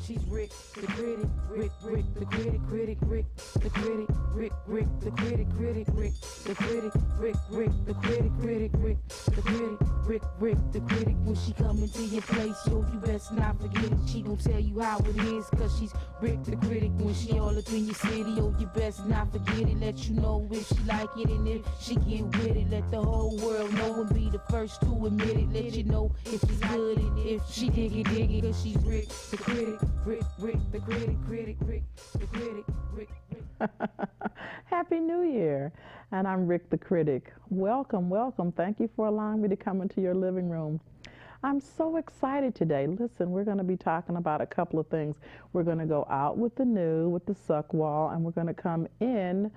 she's Rick the critic, Rick the critic, Rick the critic, Rick the critic, Rick the critic, Rick the critic, Rick the critic, Rick the critic. When she come into your place, yo, you best not forget it. She gon' tell you how it is, cause she's Rick the critic. When she all up in your city, yo, you best not forget it. Let you know if she like it, and if she get with it, let the whole world know and be the first to admit it. Let you know if she's good and if she dig it, cause she's Rick the critic, Rick the critic, Rick the critic, Rick. Happy New Year, and I'm Rick the critic. Welcome, welcome. Thank you for allowing me to come into your living room. I'm so excited today. Listen, we're going to be talking about a couple of things. We're going to go out with the new, with the suck wall, and we're going to come in,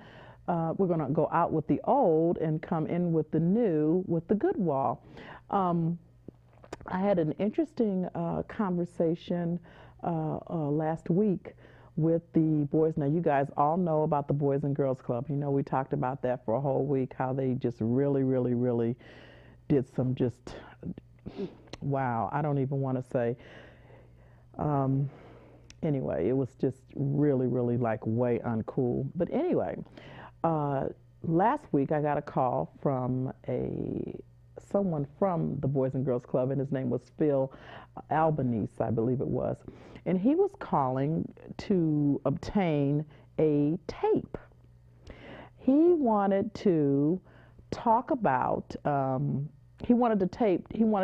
we're going to go out with the old and come in with the new, with the good wall. I had an interesting conversation last week with the boys. Now, you guys all know about the Boys and Girls Club. You know, we talked about that for a whole week, how they just really did some just, wow, I don't even want to say. Anyway, it was just really like way uncool. But anyway, last week I got a call from someone from the Boys and Girls Club, and his name was Phil Albanese, I believe it was. And he was calling to obtain a tape. He wanted to talk about, he wanted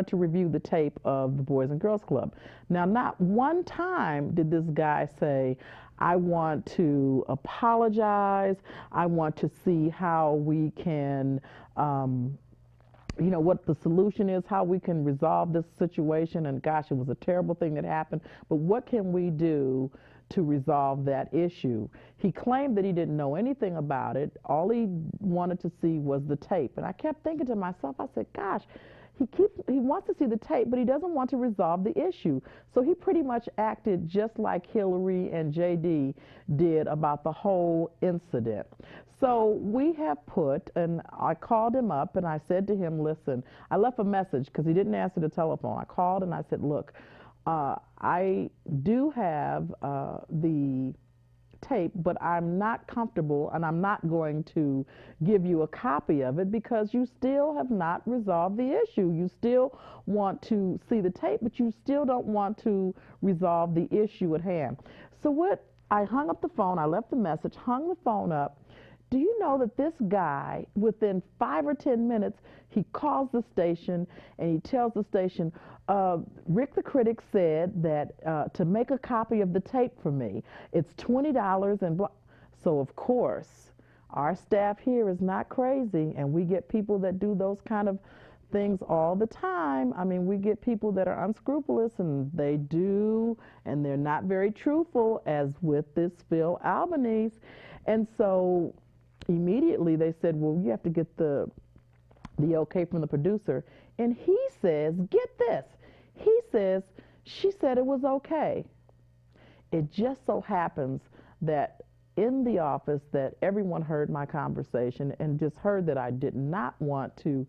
to review the tape of the Boys and Girls Club. Now, not one time did this guy say, I want to apologize, I want to see how we can, you know, what the solution is, how we can resolve this situation, and gosh, it was a terrible thing that happened, but what can we do to resolve that issue? He claimed that he didn't know anything about it. All he wanted to see was the tape. And I kept thinking to myself, I said, gosh, he wants to see the tape, but he doesn't want to resolve the issue. So he pretty much acted just like Hillary and JD did about the whole incident. So we have put, and I called him up and I said to him, listen, I left a message because he didn't answer the telephone. I called and I said, look, I do have the tape, but I'm not comfortable and I'm not going to give you a copy of it because you still have not resolved the issue. You still want to see the tape, but you still don't want to resolve the issue at hand. So I hung up the phone, I left the message, hung the phone up. Do you know that this guy, within 5 or 10 minutes, he calls the station and he tells the station, Rick the critic said that to make a copy of the tape for me, it's $20 and blah. So of course, our staff here is not crazy, and we get people that do those kind of things all the time. I mean, we get people that are unscrupulous, and they do, and they're not very truthful, as with this Phil Albanese. And so immediately they said, well, you have to get the okay from the producer. And he says, get this, he says, she said it was okay. It just so happens that in the office that everyone heard my conversation and just heard that I did not want to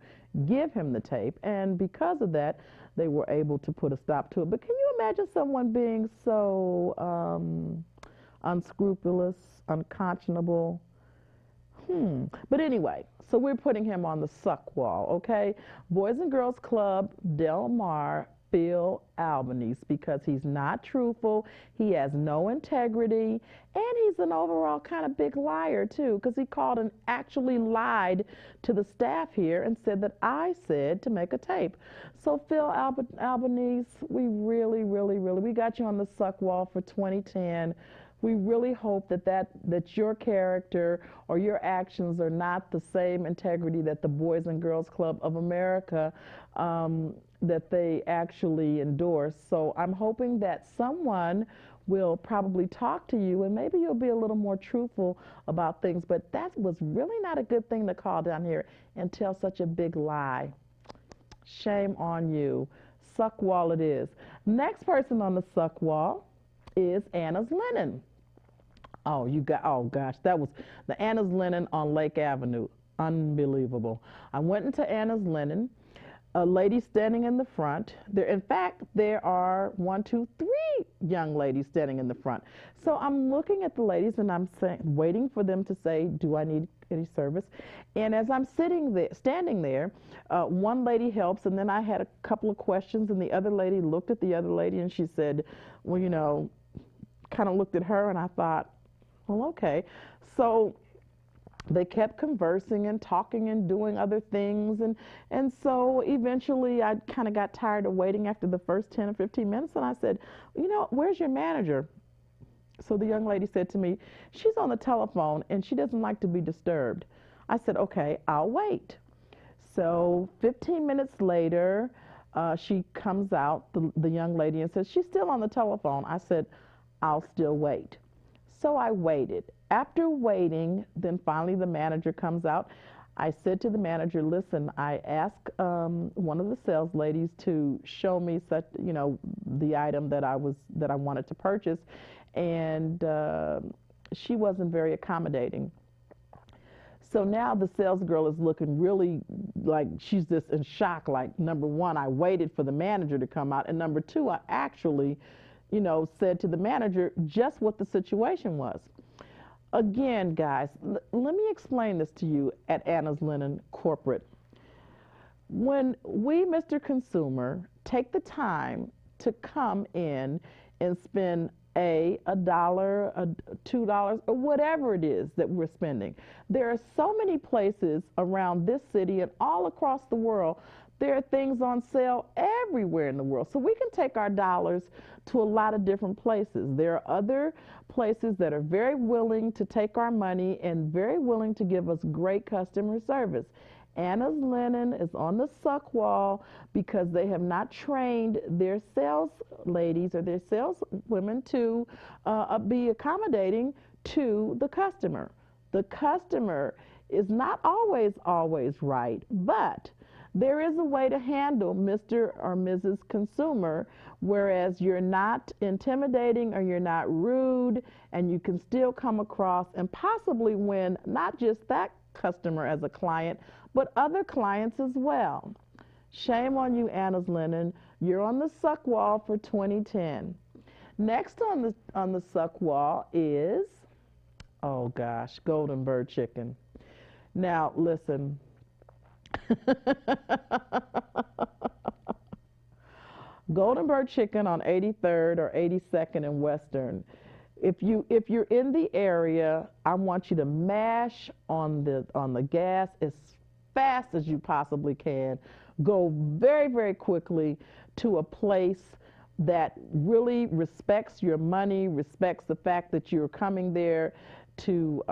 give him the tape. And because of that, they were able to put a stop to it. But can you imagine someone being so unscrupulous, unconscionable? But anyway, so we're putting him on the suck wall, okay? Boys and Girls Club, Del Mar, Phil Albanese, because he's not truthful, he has no integrity, and he's an overall kind of big liar too, because he called and actually lied to the staff here and said that I said to make a tape. So Phil Albanese, we really, we got you on the suck wall for 2010. We really hope that your character or your actions are not the same integrity that the Boys and Girls Club of America, that they actually endorse. So I'm hoping that someone will probably talk to you, and maybe you'll be a little more truthful about things. But that was really not a good thing to call down here and tell such a big lie. Shame on you. Suck wall it is. Next person on the suck wall is Anna's Linen. Oh gosh, that was the Anna's Linen on Lake Avenue. Unbelievable. I went into Anna's Linen. a lady standing in the front. There, in fact, there are one, two, three young ladies standing in the front. So I'm looking at the ladies and I'm waiting for them to say, "Do I need any service?" And as I'm sitting there, standing there, one lady helps, and then I had a couple of questions, and the other lady looked at the other lady and she said, "Well, kind of looked at her," and I thought, "Well, okay." So they kept conversing and talking and doing other things, and so eventually I kind of got tired of waiting after the first 10 or 15 minutes, and I said, "Where's your manager?" So the young lady said to me, "She's on the telephone and she doesn't like to be disturbed." I said, "Okay, I'll wait." So 15 minutes later, she comes out, the young lady, and says, "She's still on the telephone." I said, "I'll still wait." So I waited. After waiting, then finally the manager comes out. I said to the manager, "Listen, I asked one of the sales ladies to show me the item that I wanted to purchase, and she wasn't very accommodating." So now the sales girl is looking really like she's just in shock. Like, number one, I waited for the manager to come out, and number two, I actually, said to the manager just what the situation was. Again, guys, let me explain this to you at Anna's Linen Corporate. When we, Mr. Consumer, take the time to come in and spend a dollar, $2, or whatever it is that we're spending. There are so many places around this city and all across the world. There are things on sale everywhere in the world. So we can take our dollars to a lot of different places. There are other places that are very willing to take our money and very willing to give us great customer service. Anna's Linen is on the suck wall because they have not trained their sales ladies or their sales women to be accommodating to the customer. The customer is not always right, but there is a way to handle Mr. or Mrs. Consumer, whereas you're not intimidating or you're not rude, and you can still come across and possibly win not just that customer as a client, but other clients as well. Shame on you, Anna's Linen. You're on the suck wall for 2010. Next on the suck wall is, oh gosh, Golden Bird Chicken. Now listen. Golden Bird Chicken on 83rd or 82nd and Western. If you're in the area, I want you to mash on the gas as fast as you possibly can. Go very, very quickly to a place that really respects your money, respects the fact that you're coming there to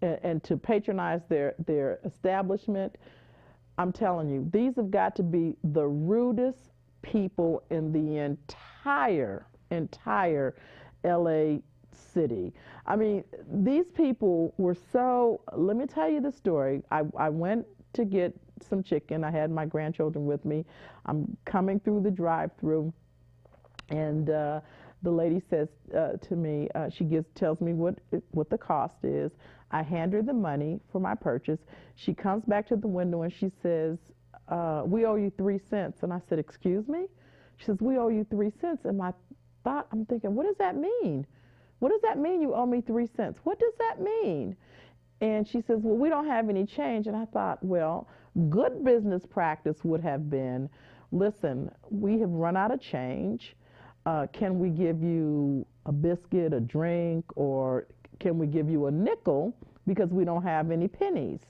and to patronize their establishment. I'm telling you, these have got to be the rudest people in the entire LA city. I mean, these people were so, let me tell you the story. I went to get some chicken. I had my grandchildren with me. I'm coming through the drive-through, and the lady says to me, she tells me what the cost is. I hand her the money for my purchase. She comes back to the window and she says, "We owe you 3 cents." And I said, "Excuse me?" She says, "We owe you 3 cents." And I'm thinking, what does that mean? What does that mean, you owe me 3 cents? What does that mean? And she says, "Well, we don't have any change." And I thought, well, good business practice would have been, listen, we have run out of change. Can we give you a biscuit, a drink, or can we give you a nickel because we don't have any pennies?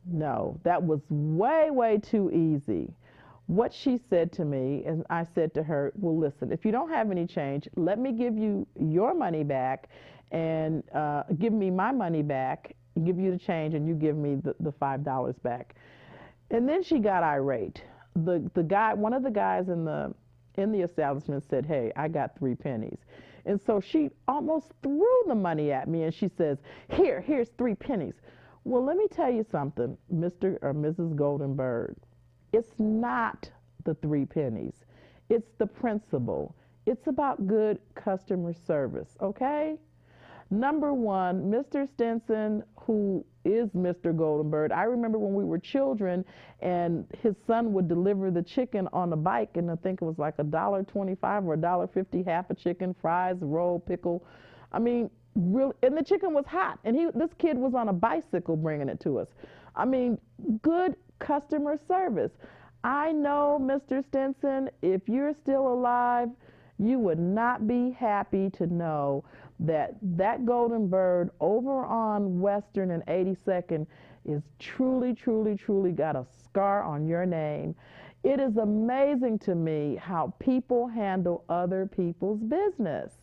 No, that was way, way too easy. What she said to me, and I said to her, "Well, listen, if you don't have any change, let me give you your money back and give me my money back, give you the change, and you give me the $5 back." And then she got irate. The guy, one of the guys in the establishment said, "Hey, I got 3 pennies." And so she almost threw the money at me and she says, here's 3 pennies. Well, let me tell you something, Mr. or Mrs. Golden Bird. It's not the 3 pennies. It's the principle. It's about good customer service, okay? Number one, Mr. Stinson, who is Mr. Goldenbird. I remember when we were children and his son would deliver the chicken on a bike, and I think it was like $1.25 or $1.50, half a chicken, fries, roll, pickle. I mean, really, and the chicken was hot, and this kid was on a bicycle bringing it to us. I mean, good customer service. I know, Mr. Stinson, if you're still alive, you would not be happy to know that that Goldenbird over on Western and 82nd is truly, truly, truly got a scar on your name. It is amazing to me how people handle other people's business.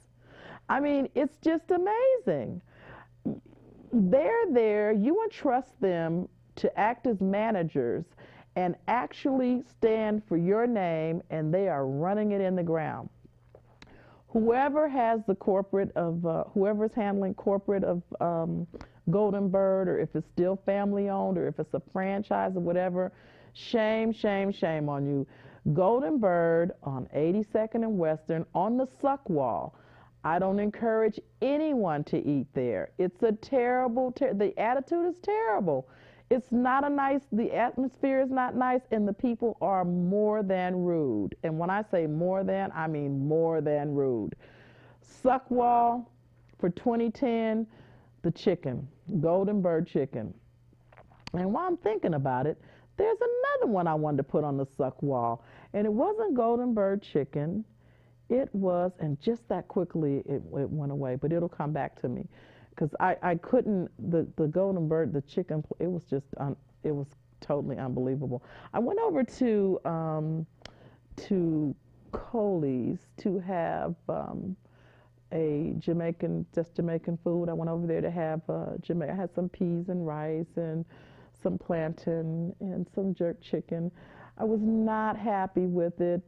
I mean, it's just amazing. They're there, you entrust them to act as managers and actually stand for your name, and they are running it in the ground. Whoever has the corporate of, whoever's handling corporate of Goldenbird, or if it's still family owned, or if it's a franchise or whatever, shame, shame, shame on you. Goldenbird on 82nd and Western on the suck wall. I don't encourage anyone to eat there. It's a terrible, the attitude is terrible. It's not a nice, the atmosphere is not nice, and the people are more than rude. And when I say more than, I mean more than rude. Suck wall for 2010, the chicken, Goldenbird chicken. And while I'm thinking about it, there's another one I wanted to put on the suck wall. And it wasn't Goldenbird chicken. It was, and just that quickly it went away, but it'll come back to me. Because I couldn't, the Goldenbird, the chicken, it was just, it was totally unbelievable. I went over to Coley's to have a Jamaican, just Jamaican food. I went over there to have I had some peas and rice and some plantain and some jerk chicken. I was not happy with it.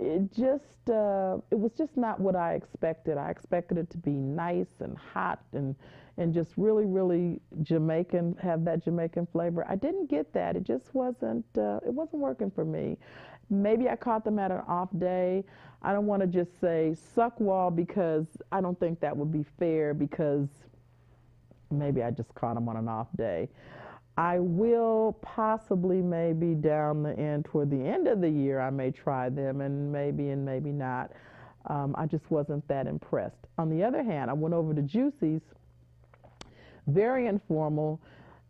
It was just not what I expected. I expected it to be nice and hot and just really, really Jamaican, have that Jamaican flavor. I didn't get that. It just wasn't, it wasn't working for me. Maybe I caught them at an off day. I don't want to just say suck wall, because I don't think that would be fair, because maybe I just caught them on an off day. I will possibly, maybe down the end, toward the end of the year, I may try them, and maybe not. I just wasn't that impressed. On the other hand, I went over to Juicy's, very informal,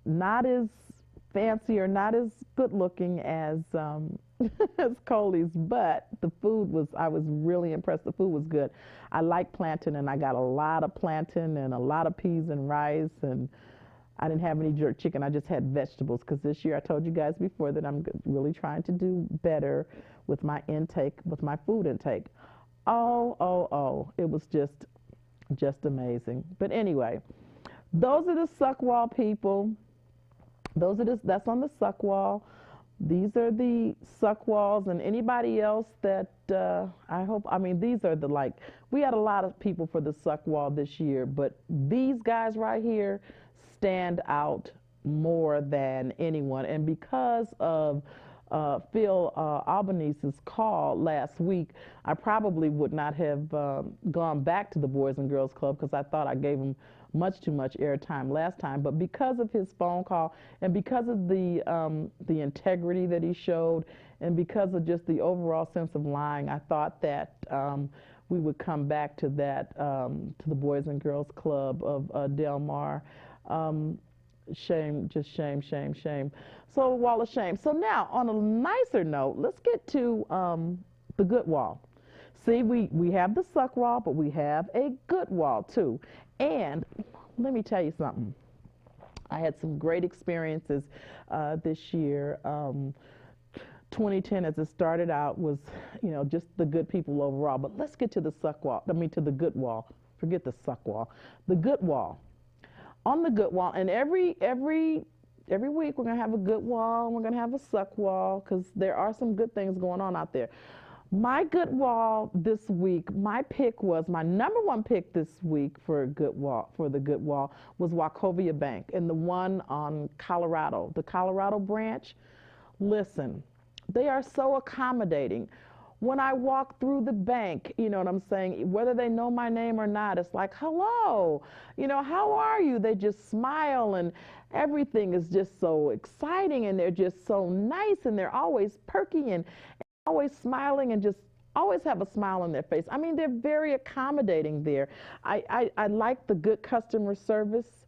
not as fancy or not as good looking as as Coley's, but the food was, I was really impressed. The food was good. I like plantain, and I got a lot of plantain and a lot of peas and rice, and I didn't have any jerk chicken. I just had vegetables, because this year I told you guys before that I'm really trying to do better with my intake, with my food intake. Oh, it was just amazing. But anyway, those are the suck wall people. That's on the suck wall. These are the suck walls, and anybody else that these are the, we had a lot of people for the suck wall this year, but these guys right here stand out more than anyone. And because of Phil Albanese's call last week, I probably would not have gone back to the Boys and Girls Club, because I thought I gave him much too much airtime last time. But because of his phone call, and because of the integrity that he showed, and because of just the overall sense of lying, I thought that we would come back to that, to the Boys and Girls Club of Del Mar. Shame, just shame, shame, shame. So a wall of shame. So now, on a nicer note, let's get to the good wall. See, we have the suck wall, but we have a good wall too. And let me tell you something. I had some great experiences this year. 2010, as it started out, was, just the good people overall. But let's get to the suck wall. To the good wall. Forget the suck wall. The good wall. On the good wall, and every week we're going to have a good wall, and we're going to have a suck wall, because there are some good things going on out there. My good wall this week, my number one pick this week for the good wall was Wachovia Bank, and the one on Colorado, the Colorado branch. Listen, they are so accommodating. when I walk through the bank, you know what I'm saying? Whether they know my name or not, it's like, hello, how are you? They just smile and everything is just so exciting and they're just so nice and they're always perky and always smiling and just always have a smile on their face. I mean, they're very accommodating there. I like the good customer service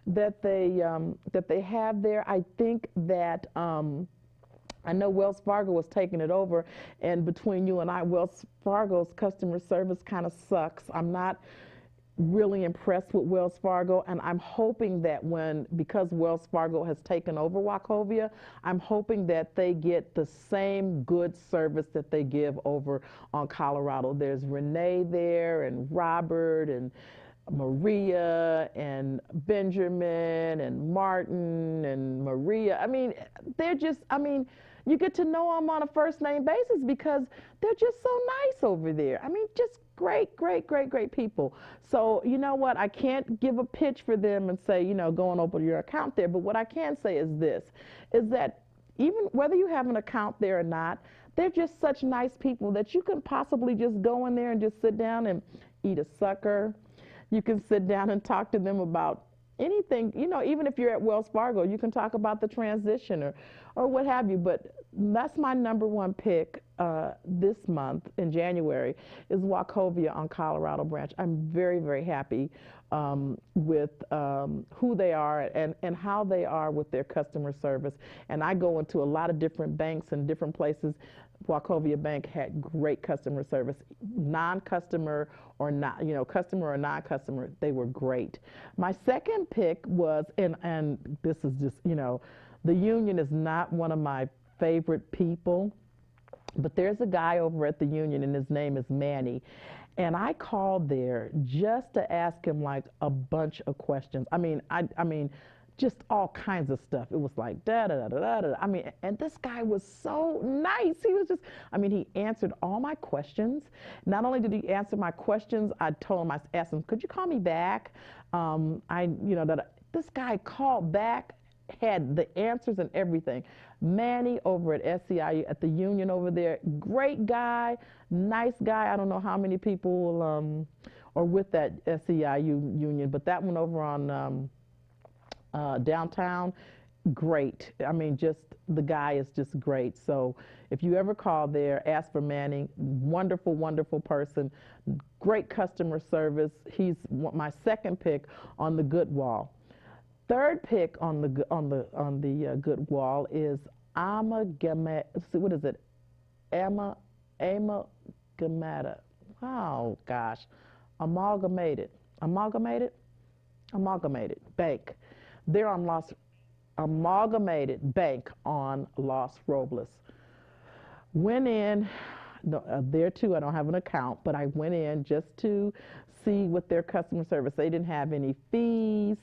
that they have there. I think that I know Wells Fargo was taking it over, and between you and I, Wells Fargo's customer service kind of sucks. I'm not really impressed with Wells Fargo, and I'm hoping that because Wells Fargo has taken over Wachovia, I'm hoping that they get the same good service that they give over on Colorado. There's Renee there, and Robert, and Maria, and Benjamin, and Martin, and Maria. I mean, you get to know them on a first name basis because they're just so nice over there. I mean, just great, great, great, great people. So you know what? I can't give a pitch for them and say, go and open your account there. But what I can say is this, is that even whether you have an account there or not, they're just such nice people that you can possibly just go in there and just sit down and eat a sucker. You can sit down and talk to them about anything, even if you're at Wells Fargo, you can talk about the transition or what have you. But that's my number one pick this month in January is Wachovia on Colorado Branch. I'm very, very happy with who they are and how they are with their customer service. And I go into a lot of different banks and different places. Wachovia Bank had great customer service, non-customer or not, customer or non-customer, they were great. My second pick was, and this is just, the Union is not one of my favorite people, but there's a guy over at the Union and his name is Manny. And I called there just to ask him like a bunch of questions. I mean, just all kinds of stuff. It was like da da da da da. I mean, and this guy was so nice. He was just, he answered all my questions. Not only did he answer my questions, I told him, I asked him, could you call me back? This guy called back, had the answers and everything. Manny over at SEIU, at the Union over there, great guy, nice guy. I don't know how many people are with that SEIU Union, but that one over on downtown, great. I mean, just the guy is just great. So if you ever call there, ask for Manny. Wonderful, wonderful person. Great customer service. He's my second pick on the good wall. Third pick on the good wall is what is it? Amalgamated. Oh gosh, Amalgamated Bank. They're on Amalgamated Bank on Los Robles. Went in, there too, I don't have an account, but I went in just to see what their customer service. They didn't have any fees.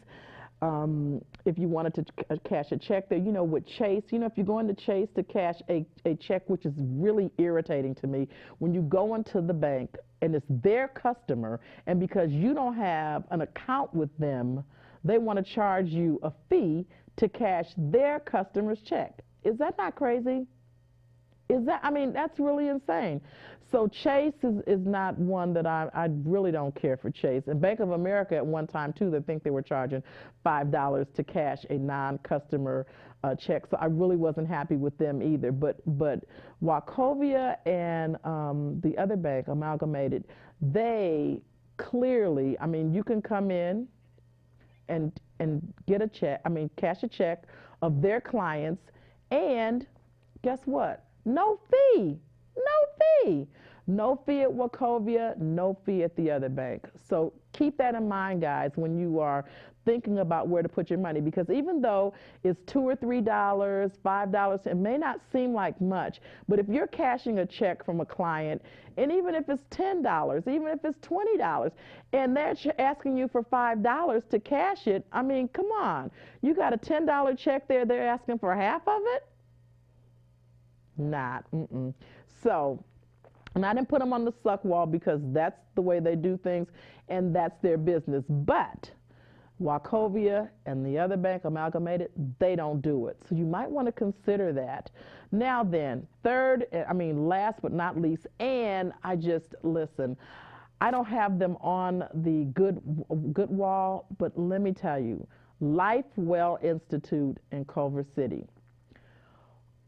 If you wanted to cash a check there, with Chase, if you go into Chase to cash a check, which is really irritating to me, when you go into the bank and it's their customer, and because you don't have an account with them, they want to charge you a fee to cash their customer's check. Is that not crazy? That's really insane. So Chase is not one that I really don't care for Chase. And Bank of America at one time too, they think they were charging $5 to cash a non-customer check. So I really wasn't happy with them either. But Wachovia and the other bank, Amalgamated, they clearly, you can come in and get a check, cash a check of their clients, and guess what? No fee. No fee at Wachovia, no fee at the other bank. So keep that in mind, guys, when you are thinking about where to put your money, because even though it's $2 or $3, $5, it may not seem like much, but if you're cashing a check from a client, and even if it's $10, even if it's $20, and they're asking you for $5 to cash it, come on. You got a $10 check there, they're asking for half of it? Not. So, and I didn't put them on the suck wall because that's the way they do things and that's their business. But Wachovia and the other bank, Amalgamated, they don't do it. So you might want to consider that. Now then, last but not least, and I just, listen, I don't have them on the good wall, but let me tell you, Life Well Institute in Culver City.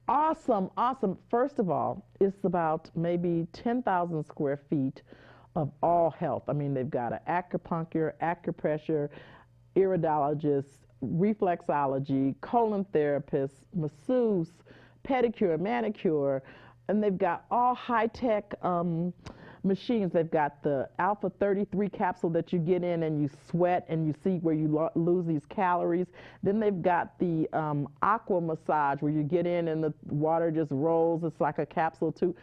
Awesome, awesome. First of all, it's about maybe 10,000 square feet of all health. I mean, they've got an acupuncture, acupressure, iridologist, reflexology, colon therapist, masseuse, pedicure, manicure, and they've got all high-tech machines. They've got the Alpha 33 capsule that you get in and you sweat and you see where you lose these calories. Then they've got the aqua massage where you get in and the water just rolls. It's like a capsule too.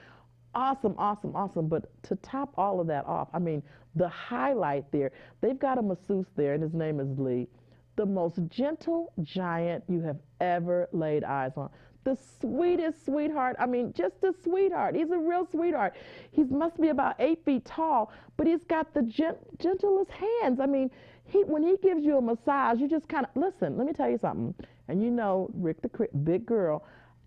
Awesome, awesome, awesome. But to top all of that off, I mean, the highlight there, they've got a masseuse there, and his name is Lee, the most gentle giant you have ever laid eyes on. The sweetest sweetheart. I mean, just a sweetheart. He's a real sweetheart. He must be about 8 feet tall, but he's got the gentlest hands. I mean, when he gives you a massage, you just kind of, listen, let me tell you something. And you know, Rick the big girl,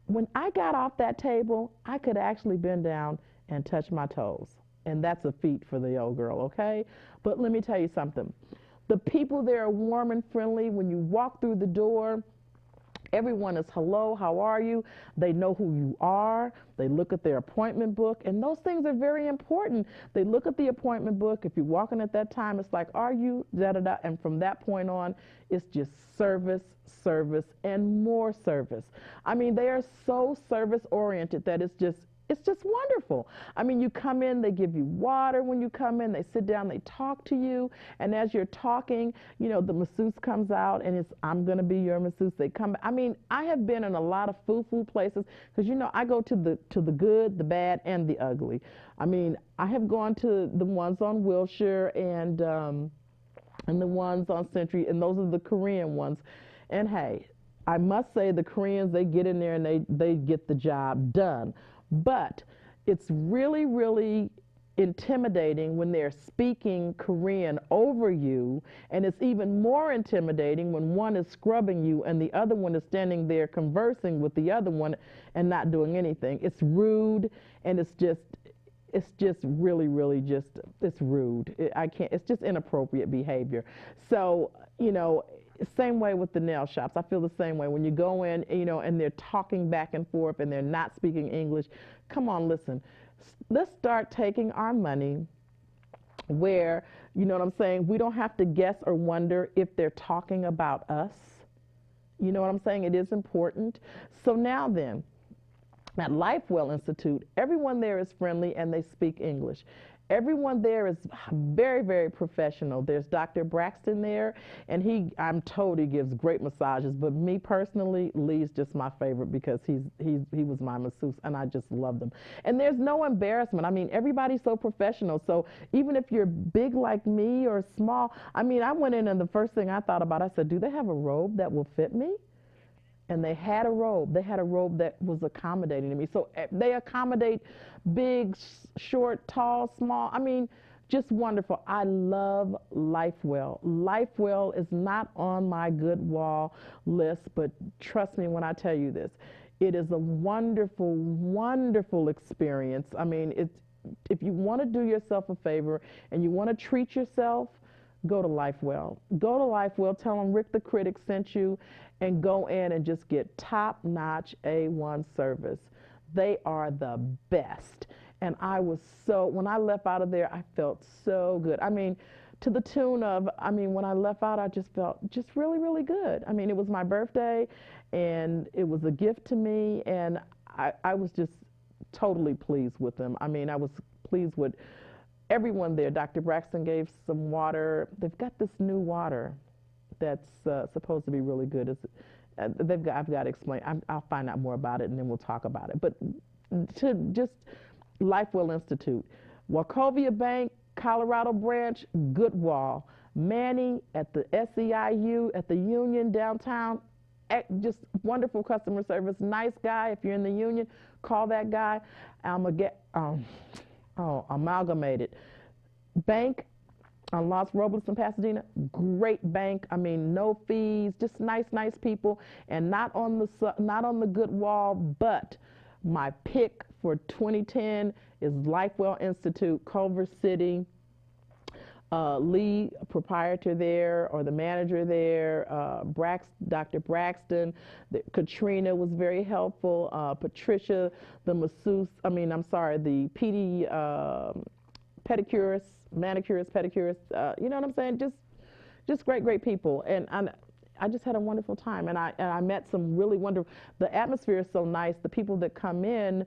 when I got off that table, I could actually bend down and touch my toes. And that's a feat for the old girl, okay? But let me tell you something. The people there are warm and friendly. When you walk through the door, everyone is hello, how are you? They know who you are. They look at their appointment book, and those things are very important. They look at the appointment book. If you're walking at that time, it's like, are you, da-da-da, and from that point on, it's just service, service, and more service. I mean, they are so service-oriented that it's just wonderful. I mean, you come in, they give you water when you come in, they sit down, they talk to you, and as you're talking, you know, the masseuse comes out and it's, I'm gonna be your masseuse. They come, I mean, I have been in a lot of foo-foo places, because you know, I go to the good, the bad, and the ugly. I mean, I have gone to the ones on Wilshire and the ones on Century, and those are the Korean ones. And hey, I must say the Koreans, they get in there and they get the job done. But it's really, really intimidating when they're speaking Korean over you, and it's even more intimidating when one is scrubbing you and the other one is standing there conversing with the other one and not doing anything. It's rude, and it's just really, really just, it's rude. It's just inappropriate behavior. So, you know, same way with the nail shops. I feel the same way. When you go in, you know, and they're talking back and forth and they're not speaking English, come on, listen. Let's start taking our money where, you know what I'm saying, we don't have to guess or wonder if they're talking about us. You know what I'm saying? It is important. So now then, at LifeWell Institute, everyone there is friendly and they speak English. Everyone there is very, very professional. There's Dr. Braxton there, and I'm told he gives great massages, but me personally, Lee's just my favorite because he was my masseuse, and I just love them. And there's no embarrassment. I mean, everybody's so professional. So even if you're big like me or small, I mean, I went in and the first thing I thought about, I said, do they have a robe that will fit me? And they had a robe. They had a robe that was accommodating to me. So they accommodate big, short, tall, small. I mean, just wonderful. I love LifeWell. LifeWell is not on my good wall list, but trust me when I tell you this. It is a wonderful, wonderful experience. I mean, if you want to do yourself a favor and you want to treat yourself, go to LifeWell. Go to LifeWell. Tell them Rick the Critic sent you, and go in and just get top-notch A1 service. They are the best. And when I left out of there, I felt so good. I mean, to the tune of, when I left out, I just felt just really, really good. I mean, it was my birthday, and it was a gift to me, and I was just totally pleased with them. I mean, I was pleased with everyone there. Dr. Braxton gave some water. They've got this new water that's supposed to be really good. I've got to explain. I'll find out more about it, and then we'll talk about it. But to just LifeWell Institute, Wachovia Bank, Colorado branch, Goodwall, Manny at the SEIU, at the Union downtown, just wonderful customer service, nice guy. If you're in the Union, call that guy. Amalgamated Bank, on Los Robles in Pasadena. Great bank. I mean, no fees, just nice people, and not on the good wall. But my pick for 2010 is Lifewell Institute, Culver City. Lee, proprietor there, or the manager there, Dr. Braxton, Katrina was very helpful. Patricia, the the PD pedicurist, manicurist, pedicurist. You know what I'm saying? Just great people, and I just had a wonderful time, and I met some really wonderful. The atmosphere is so nice. The people that come in,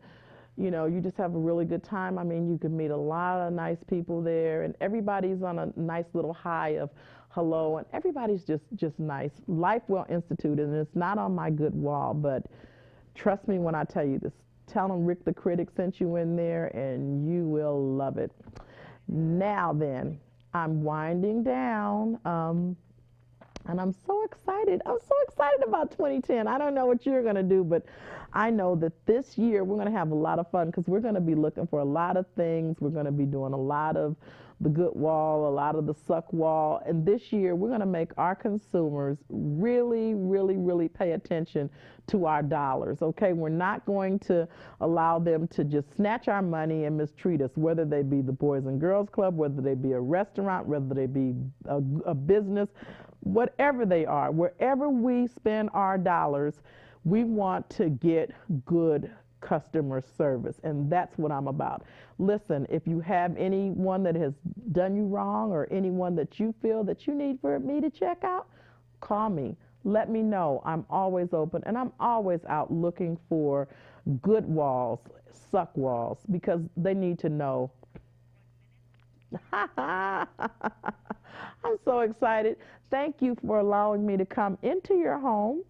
you know, you just have a really good time. I mean, you can meet a lot of nice people there, and everybody's on a nice little high of hello, and everybody's just nice. Lifewell Institute, and it's not on my good wall, but trust me when I tell you this. Tell them Rick the Critic sent you in there, and you will love it. Now then, I'm winding down, and I'm so excited. I'm so excited about 2010. I don't know what you're going to do, but I know that this year we're going to have a lot of fun because we're going to be looking for a lot of things. We're going to be doing a lot of the good wall, a lot of the suck wall. And this year we're going to make our consumers really pay attention to our dollars, okay? We're not going to allow them to just snatch our money and mistreat us, whether they be the Boys and Girls Club, whether they be a restaurant, whether they be a business, whatever they are. Wherever we spend our dollars, we want to get good customer service, and that's what I'm about. Listen, if you have anyone that has done you wrong or anyone that you feel that you need for me to check out, call me. Let me know. I'm always open, and I'm always out looking for good walls, suck walls, because they need to know. I'm so excited. Thank you for allowing me to come into your home.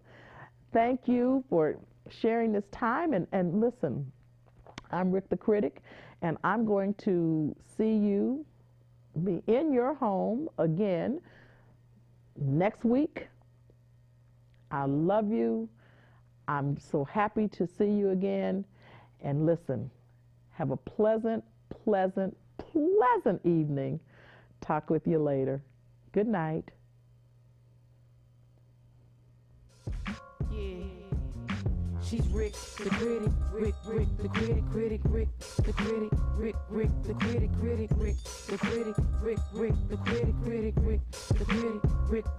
Thank you for sharing this time. And listen, I'm Rick the Critic, and I'm going to see you be in your home again next week. I love you. I'm so happy to see you again. And listen, have a pleasant evening. Talk with you later. Good night. Yeah. She's Rick the Critic, Rick the Critic, Rick the Critic, Rick the Critic, Rick the Critic, Rick the Critic, Rick the Critic,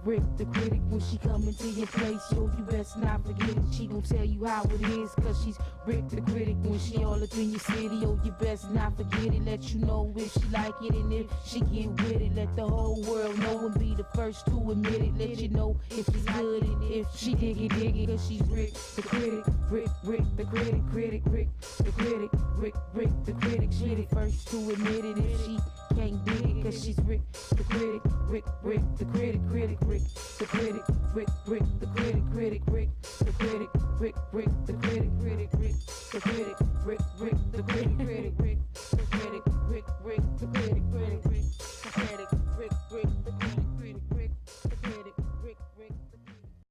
Rick the Critic. When she come into your place, yo, you best not forget it. She gon' tell you how it is, cause she's Rick the Critic. When she all up in your city, yo, you best not forget it. Let you know if she like it, and if she get with it, let the whole world know and be the first to admit it. Let you know if she's good and if she dig it, cause she's Rick the Critic, Rick the Critic, Rick the Critic, Rick the Critic. She the first to admit it if she can't dig it, cause she's Rick the Critic, Rick the Critic, Rick the Critic, Rick the Critic, Rick the Critic, Rick the Critic.